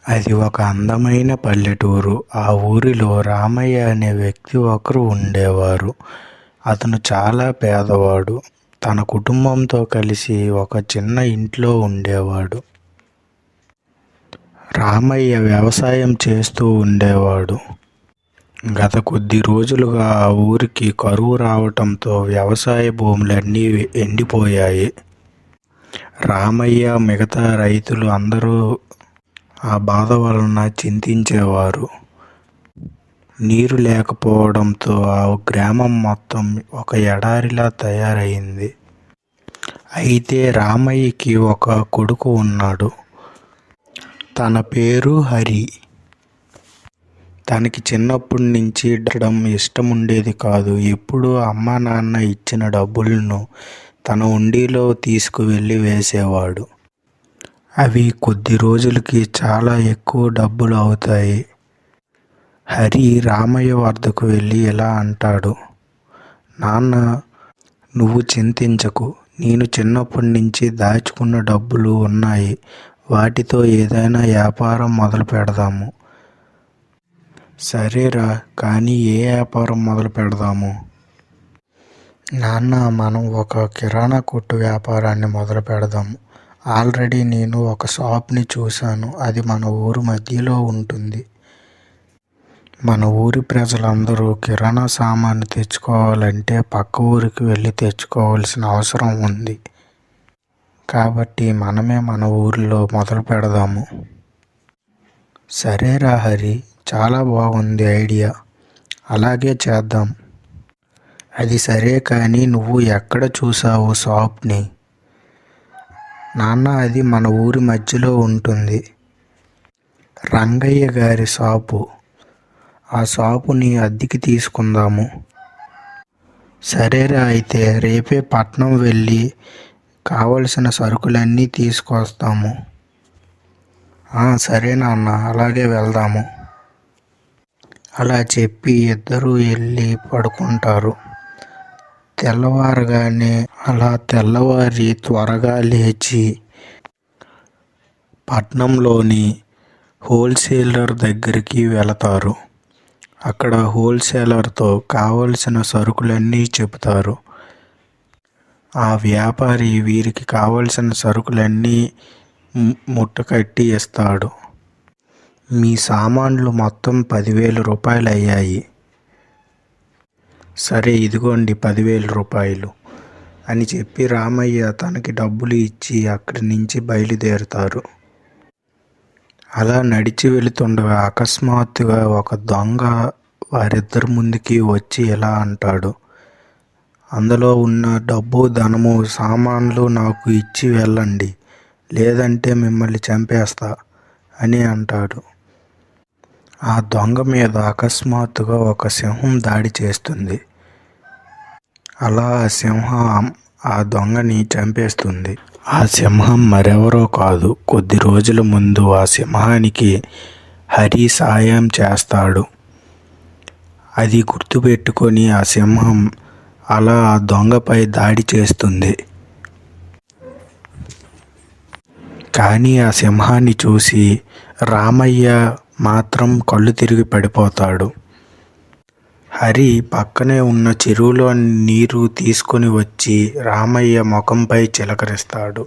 అది ఒక అందమైన పల్లెటూరు. ఆ ఊరిలో రామయ్య అనే వ్యక్తి ఒకరు ఉండేవారు. అతను చాలా పేదవాడు. తన కుటుంబంతో కలిసి ఒక చిన్న ఇంట్లో ఉండేవాడు. రామయ్య వ్యవసాయం చేస్తూ ఉండేవాడు. గత కొద్ది రోజులుగా ఆ ఊరికి కరువు రావటంతో వ్యవసాయ భూములన్నీ ఎండిపోయాయి. రామయ్య మిగతా రైతులు అందరూ ఆ బాధ వలన చింతించేవారు. నీరు లేకపోవడంతో ఆ గ్రామం మొత్తం ఒక ఎడారిలా తయారైంది. అయితే రామయ్యకి ఒక కొడుకు ఉన్నాడు. తన పేరు హరి. తనకి చిన్నప్పటి నుంచి డబ్బడం ఇష్టం ఉండేది కాదు. ఎప్పుడూ అమ్మా నాన్న ఇచ్చిన డబ్బులను తన హుండీలో తీసుకువెళ్ళి వేసేవాడు. అవి కొద్ది రోజులకి చాలా ఎక్కువ డబ్బులు అవుతాయి. హరి రామయ్య వద్దకు వెళ్ళి ఇలా అంటాడు, నాన్న, నువ్వు చింతించకు. నేను చిన్నప్పటి నుంచి దాచుకున్న డబ్బులు ఉన్నాయి. వాటితో ఏదైనా వ్యాపారం మొదలు పెడదాము. సరేరా, కానీ ఏ వ్యాపారం మొదలు పెడదాము? నాన్న, మనం ఒక కిరాణా కొట్టు వ్యాపారాన్ని మొదలు పెడదాము. ఆల్రెడీ నేను ఒక షాప్ని చూశాను. అది మన ఊరు మధ్యలో ఉంటుంది. మన ఊరి ప్రజలందరూ కిరాణా సామాను తెచ్చుకోవాలంటే పక్క ఊరికి వెళ్ళి తెచ్చుకోవాల్సిన అవసరం ఉంది. కాబట్టి మనమే మన ఊరిలో మొదలు పెడదాము. సరేరా హరి, చాలా బాగుంది ఐడియా. అలాగే చేద్దాం. అది సరే, కానీ నువ్వు ఎక్కడ చూసావు షాప్ని? నాన్న, అది మన ఊరి మధ్యలో ఉంటుంది. రంగయ్య గారి షాపు. ఆ షాపుని అద్దెకి తీసుకుందాము. సరేరా, అయితే రేపే పట్నం వెళ్ళి కావలసిన సరుకులన్నీ తీసుకొస్తాము. సరే నాన్న, అలాగే వెళ్దాము. అలా చెప్పి ఇద్దరూ వెళ్ళి పడుకుంటారు. తెల్లవారి త్వరగా లేచి పట్నంలోని హోల్సేలర్ దగ్గరికి వెళతారు. అక్కడ హోల్సేలర్తో కావలసిన సరుకులన్నీ చెబుతారు. ఆ వ్యాపారి వీరికి కావలసిన సరుకులన్నీ ముట్టకట్టి ఇస్తాడు. మీ సామాన్లు మొత్తం 10,000 రూపాయలు అయ్యాయి. సరే, ఇదిగోండి 10,000 రూపాయలు అని చెప్పి రామయ్య తనకి డబ్బులు ఇచ్చి అక్కడి నుంచి బయలుదేరుతారు. అలా నడిచి వెళుతుండగా అకస్మాత్తుగా ఒక దొంగ వారిద్దరి ముందుకి వచ్చి ఇలా అంటాడు, అందులో ఉన్న డబ్బు, ధనము, సామాన్లు నాకు ఇచ్చి వెళ్ళండి, లేదంటే మిమ్మల్ని చంపేస్తా అని అంటాడు. ఆ దొంగ మీద అకస్మాత్తుగా ఒక సింహం దాడి చేస్తుంది. అలా ఆ సింహం ఆ దొంగని చంపేస్తుంది. ఆ సింహం మరెవరో కాదు, కొద్ది రోజుల ముందు ఆ సింహానికి హరి సాయం చేస్తాడు. అది గుర్తుపెట్టుకొని ఆ సింహం అలా ఆ దొంగపై దాడి చేస్తుంది. కానీ ఆ సింహాన్ని చూసి రామయ్య మాత్రం కళ్ళు తిరిగి పడిపోతాడు. హరి పక్కనే ఉన్న చెరువులో నీరు తీసుకొని వచ్చి రామయ్య ముఖంపై చిలకరిస్తాడు.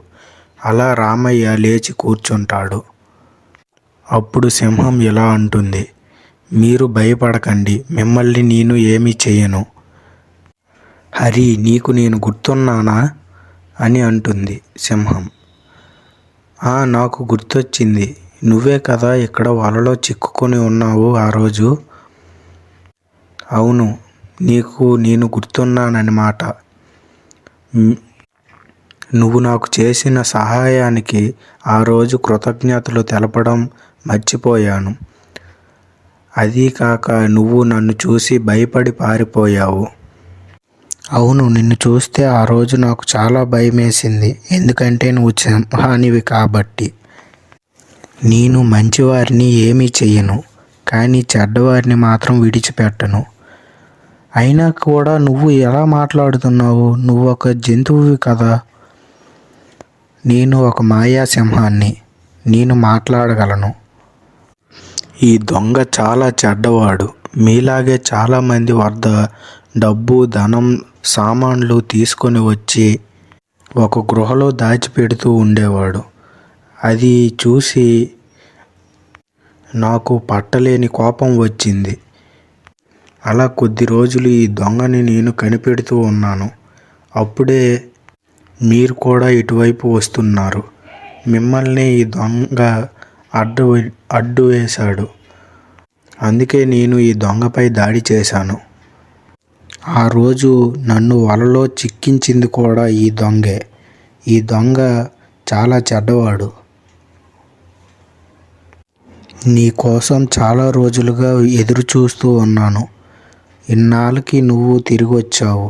అలా రామయ్య లేచి కూర్చుంటాడు. అప్పుడు సింహం ఇలా అంటుంది, మీరు భయపడకండి, మిమ్మల్ని నేను ఏమీ చేయను. హరి, నీకు నేను గుర్తున్నానా అని అంటుంది సింహం. నాకు గుర్తొచ్చింది. నువ్వే కదా ఇక్కడ వలలో చిక్కుకొని ఉన్నావు ఆ రోజు? అవును, నీకు నేను గుర్తున్నానన్నమాట. నువ్వు నాకు చేసిన సహాయానికి ఆ రోజు కృతజ్ఞతలు తెలపడం మర్చిపోయాను. అదీ కాక నువ్వు నన్ను చూసి భయపడి పారిపోయావు. అవును, నిన్ను చూస్తే ఆ రోజు నాకు చాలా భయమేసింది. ఎందుకంటే నువ్వు సింహానివి కాబట్టి. నేను మంచివారిని ఏమీ చెయ్యను, కానీ చెడ్డవారిని మాత్రం విడిచిపెట్టను. అయినా కూడా నువ్వు ఎలా మాట్లాడుతున్నావు? నువ్వు ఒక జంతువువి కదా. నేను ఒక మాయా సింహాన్ని. నేను మాట్లాడగలను. ఈ దొంగ చాలా చెడ్డవాడు. మీలాగే చాలామంది వద్ద డబ్బు, ధనం, సామాన్లు తీసుకొని వచ్చి ఒక గృహలో దాచిపెడుతూ ఉండేవాడు. అది చూసి నాకు పట్టలేని కోపం వచ్చింది. అలా కొద్ది రోజులు ఈ దొంగని నేను కనిపెడుతూ ఉన్నాను. అప్పుడే మీరు కూడా ఇటువైపు వస్తున్నారు. మిమ్మల్ని ఈ దొంగ అడ్డు వేశాడు. అందుకే నేను ఈ దొంగపై దాడి చేశాను. ఆ రోజు నన్ను వలలో చిక్కించింది కూడా ఈ దొంగే. ఈ దొంగ చాలా చెడ్డవాడు. నీ కోసం చాలా రోజులుగా ఎదురు చూస్తూ ఉన్నాను. ఇన్నాళ్ళకి నువ్వు తిరిగి వచ్చావు.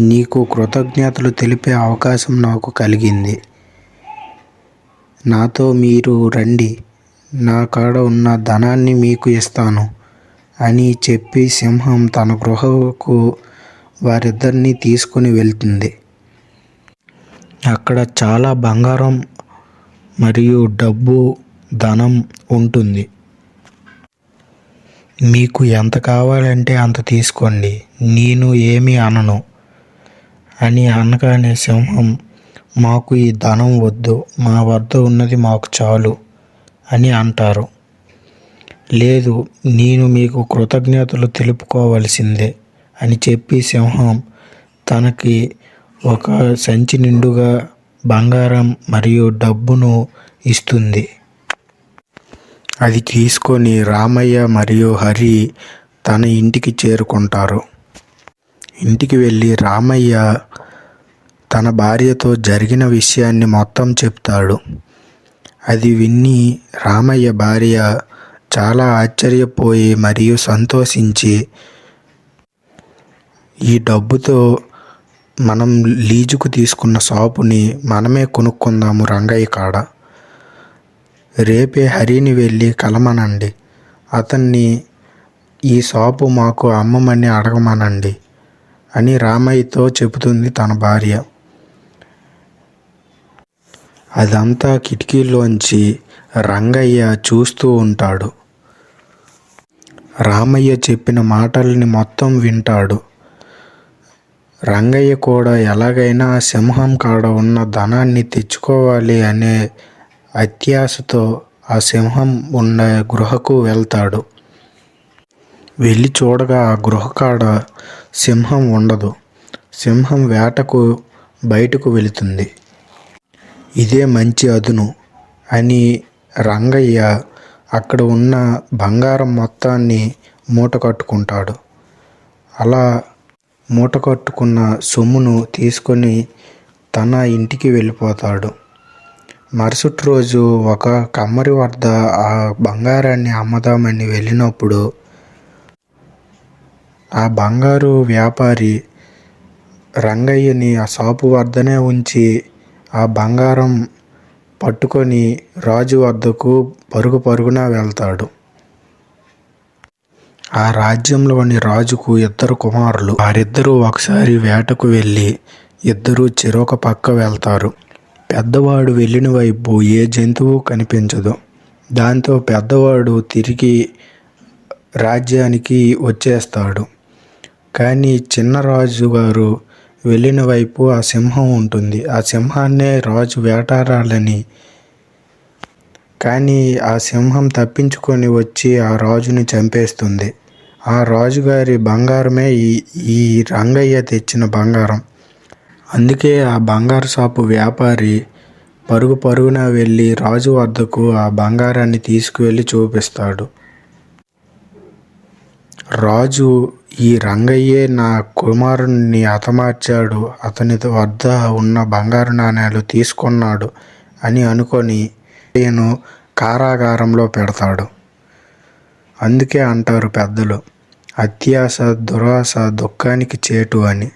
నీకు కృతజ్ఞతలు తెలిపే అవకాశం నాకు కలిగింది. నాతో మీరు రండి, నా కాడ ఉన్న ధనాన్ని మీకు ఇస్తాను అని చెప్పి సింహం తన గృహకు వారిద్దరినీ తీసుకుని వెళ్తుంది. అక్కడ చాలా బంగారం మరియు డబ్బు, ధనం ఉంటుంది. మీకు ఎంత కావాలంటే అంత తీసుకోండి, నేను ఏమీ అనను అని అనగానే సింహం, మాకు ఈ ధనం వద్దు, మా వద్ద ఉన్నది మాకు చాలు అని అంటారు. లేదు, నేను మీకు కృతజ్ఞతలు తెలుపుకోవలసిందే అని చెప్పి సింహం తనకి ఒక సంచి నిండుగా బంగారం మరియు డబ్బును ఇస్తుంది. అది తీసుకొని రామయ్య మరియు హరి తన ఇంటికి చేరుకుంటారు. ఇంటికి వెళ్ళి రామయ్య తన భార్యతో జరిగిన విషయాన్ని మొత్తం చెప్తాడు. అది విని రామయ్య భార్య చాలా ఆశ్చర్యపోయి మరియు సంతోషించి, ఈ డబ్బుతో మనం లీజుకు తీసుకున్న షాపుని మనమే కొనుక్కుందాము రంగయ్య కాడ. రేపే హరిని వెళ్ళి కలమనండి, అతన్ని ఈ షాపు మాకు అమ్మమని అడగమనండి అని రామయ్యతో చెబుతుంది తన భార్య. అదంతా కిటికీలోంచి రంగయ్య చూస్తూ ఉంటాడు. రామయ్య చెప్పిన మాటల్ని మొత్తం వింటాడు. రంగయ్య కూడా ఎలాగైనా సింహం కాడ ఉన్న ధనాన్ని తెచ్చుకోవాలి అనే అత్యాశతో ఆ సింహం ఉన్న గృహకు వెళ్తాడు. వెళ్ళి చూడగా ఆ గృహ కాడ సింహం ఉండదు. సింహం వేటకు బయటకు వెళుతుంది. ఇదే మంచి అదును అని రంగయ్య అక్కడ ఉన్న బంగారం మొత్తాన్ని మూట కట్టుకుంటాడు. అలా మూట కట్టుకున్న సొమ్మును తీసుకొని తన ఇంటికి వెళ్ళిపోతాడు. మరుసటి రోజు ఒక కమ్మరి వద్ద ఆ బంగారాన్ని అమ్మదామని వెళ్ళినప్పుడు ఆ బంగారు వ్యాపారి రంగయ్యని ఆ షాపు వద్దనే ఉంచి ఆ బంగారం పట్టుకొని రాజు వద్దకు పరుగున వెళ్తాడు. ఆ రాజ్యంలోని రాజుకు 2 కుమారులు. వారిద్దరూ ఒకసారి వేటకు వెళ్ళి ఇద్దరూ చెరొక పక్క వెళ్తారు. పెద్దవాడు వెళ్ళిన వైపు ఏ జంతువు కనిపించదు. దాంతో పెద్దవాడు తిరిగి రాజ్యానికి వచ్చేస్తాడు. కానీ చిన్న రాజు గారు వెళ్ళిన వైపు ఆ సింహం ఉంటుంది. ఆ సింహాన్నే రాజు వేటాడాలని, కానీ ఆ సింహం తప్పించుకొని వచ్చి ఆ రాజుని చంపేస్తుంది. ఆ రాజుగారి బంగారమే ఈ రంగయ్య తెచ్చిన బంగారం. అందుకే ఆ బంగారు షాపు వ్యాపారి పరుగున వెళ్ళి రాజు వద్దకు ఆ బంగారాన్ని తీసుకువెళ్ళి చూపిస్తాడు. రాజు, ఈ రంగయ్యే నా కుమారుణ్ణి హతమార్చాడు, అతని వద్ద ఉన్న బంగారు నాణేలు తీసుకున్నాడు అని అనుకొని నేను కారాగారంలో పెడతాడు. అందుకే అంటారు పెద్దలు, అత్యాశ దురాశ దుఃఖానికి చేటు అని.